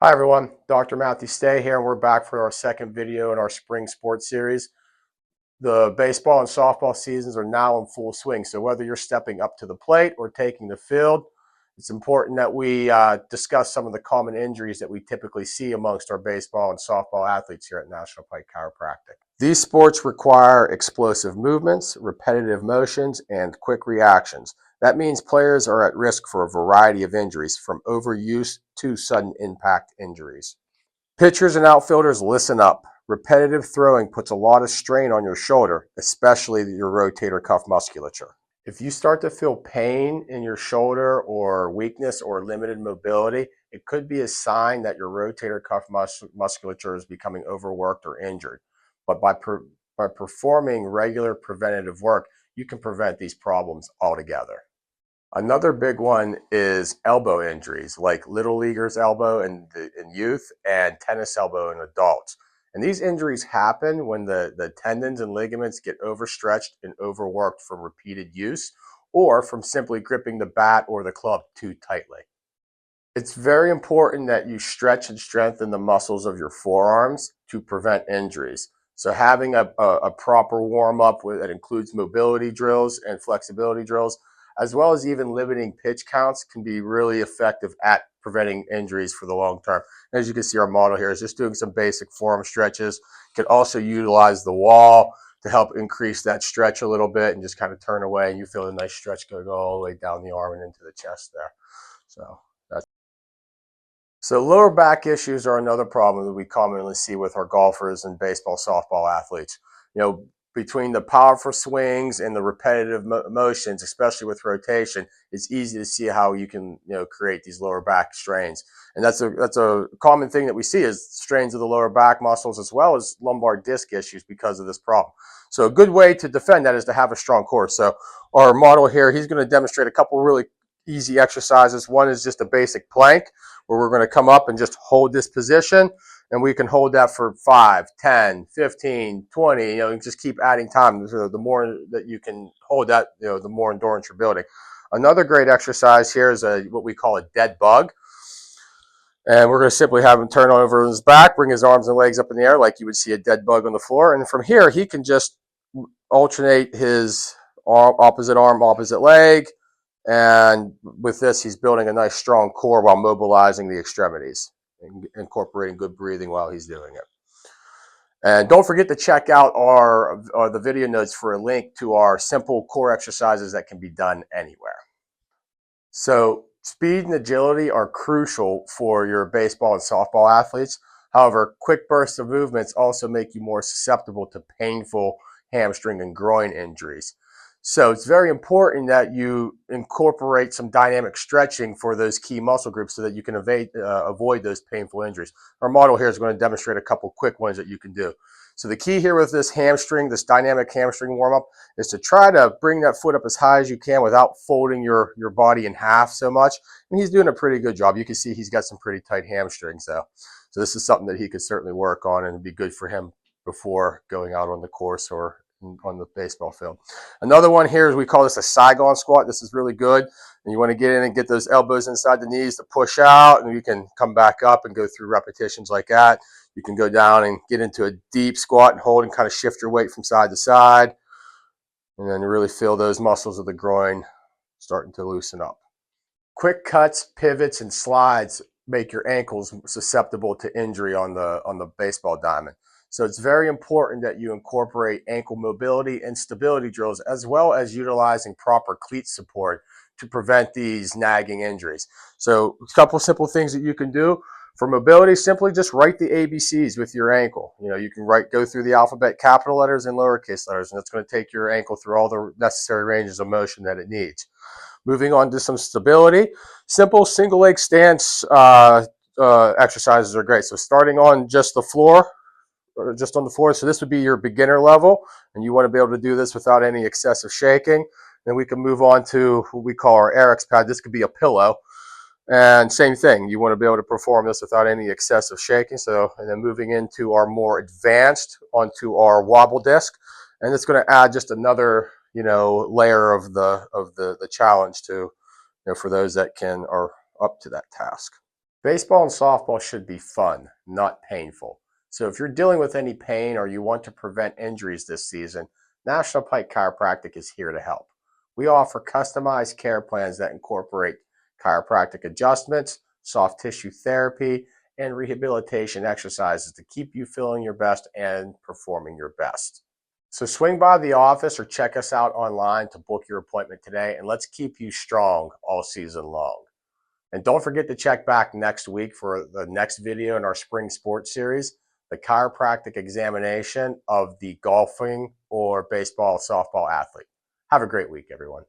Hi everyone, Dr. Matthew Stay here, and we're back for our second video in our spring sports series. The baseball and softball seasons are now in full swing, so whether you're stepping up to the plate or taking the field, it's important that we discuss some of the common injuries that we typically see amongst our baseball and softball athletes here at National Pike Chiropractic. These sports require explosive movements, repetitive motions, and quick reactions. That means players are at risk for a variety of injuries, from overuse to sudden impact injuries. Pitchers and outfielders, listen up. Repetitive throwing puts a lot of strain on your shoulder, especially your rotator cuff musculature. If you start to feel pain in your shoulder or weakness or limited mobility, it could be a sign that your rotator cuff musculature is becoming overworked or injured. But by performing regular preventative work, you can prevent these problems altogether. Another big one is elbow injuries, like little leaguer's elbow in youth and tennis elbow in adults. And these injuries happen when the tendons and ligaments get overstretched and overworked from repeated use or from simply gripping the bat or the club too tightly. It's very important that you stretch and strengthen the muscles of your forearms to prevent injuries. So having a proper warm-up that includes mobility drills and flexibility drills, as well as even limiting pitch counts, can be really effective at preventing injuries for the long term. As you can see, our model here is just doing some basic forearm stretches. You can also utilize the wall to help increase that stretch a little bit and just kind of turn away, and you feel a nice stretch go all the way down the arm and into the chest there. So lower back issues are another problem that we commonly see with our golfers and baseball, softball athletes. Between the powerful swings and the repetitive motions, especially with rotation, it's easy to see how you can, create these lower back strains. And that's a common thing that we see is strains of the lower back muscles as well as lumbar disc issues because of this problem. So a good way to defend that is to have a strong core. So our model here, he's going to demonstrate a couple really easy exercises. One is just a basic plank, where we're going to come up and just hold this position, and we can hold that for 5, 10, 15, 20, just keep adding time. So the more that you can hold that, the more endurance you're building. Another great exercise here is what we call a dead bug. And we're going to simply have him turn over his back, bring his arms and legs up in the air like you would see a dead bug on the floor. And from here, he can just alternate his opposite arm, opposite leg, and with this, he's building a nice strong core while mobilizing the extremities and incorporating good breathing while he's doing it. And don't forget to check out the video notes for a link to our simple core exercises that can be done anywhere. So speed and agility are crucial for your baseball and softball athletes. However, quick bursts of movements also make you more susceptible to painful hamstring and groin injuries. So it's very important that you incorporate some dynamic stretching for those key muscle groups so that you can avoid those painful injuries. Our model here is going to demonstrate a couple quick ones that you can do. So the key here with this hamstring, this dynamic hamstring warm-up, is to try to bring that foot up as high as you can without folding your body in half so much. And he's doing a pretty good job. You can see he's got some pretty tight hamstrings though. So this is something that he could certainly work on and be good for him before going out on the course or on the baseball field. Another one here is we call this a sideline squat. This is really good. And you want to get in and get those elbows inside the knees to push out, and you can come back up and go through repetitions like that. You can go down and get into a deep squat and hold and kind of shift your weight from side to side. And then you really feel those muscles of the groin starting to loosen up. Quick cuts, pivots, and slides make your ankles susceptible to injury on the baseball diamond. So it's very important that you incorporate ankle mobility and stability drills, as well as utilizing proper cleat support to prevent these nagging injuries. So a couple simple things that you can do. For mobility, simply just write the ABCs with your ankle. You can go through the alphabet, capital letters and lowercase letters, and it's going to take your ankle through all the necessary ranges of motion that it needs. Moving on to some stability, simple single leg stance exercises are great. So starting on just the floor, or just on the floor. So this would be your beginner level, and you want to be able to do this without any excessive shaking. Then we can move on to what we call our Eric's pad. This could be a pillow. And same thing, you want to be able to perform this without any excessive shaking. So, and then moving into our more advanced onto our wobble disc. And it's going to add just another, layer of the challenge to, for those that are up to that task. Baseball and softball should be fun, not painful. So if you're dealing with any pain or you want to prevent injuries this season, National Pike Chiropractic is here to help. We offer customized care plans that incorporate chiropractic adjustments, soft tissue therapy, and rehabilitation exercises to keep you feeling your best and performing your best. So swing by the office or check us out online to book your appointment today, and let's keep you strong all season long. And don't forget to check back next week for the next video in our spring sports series, the chiropractic examination of the golfing or baseball, softball athlete. Have a great week, everyone.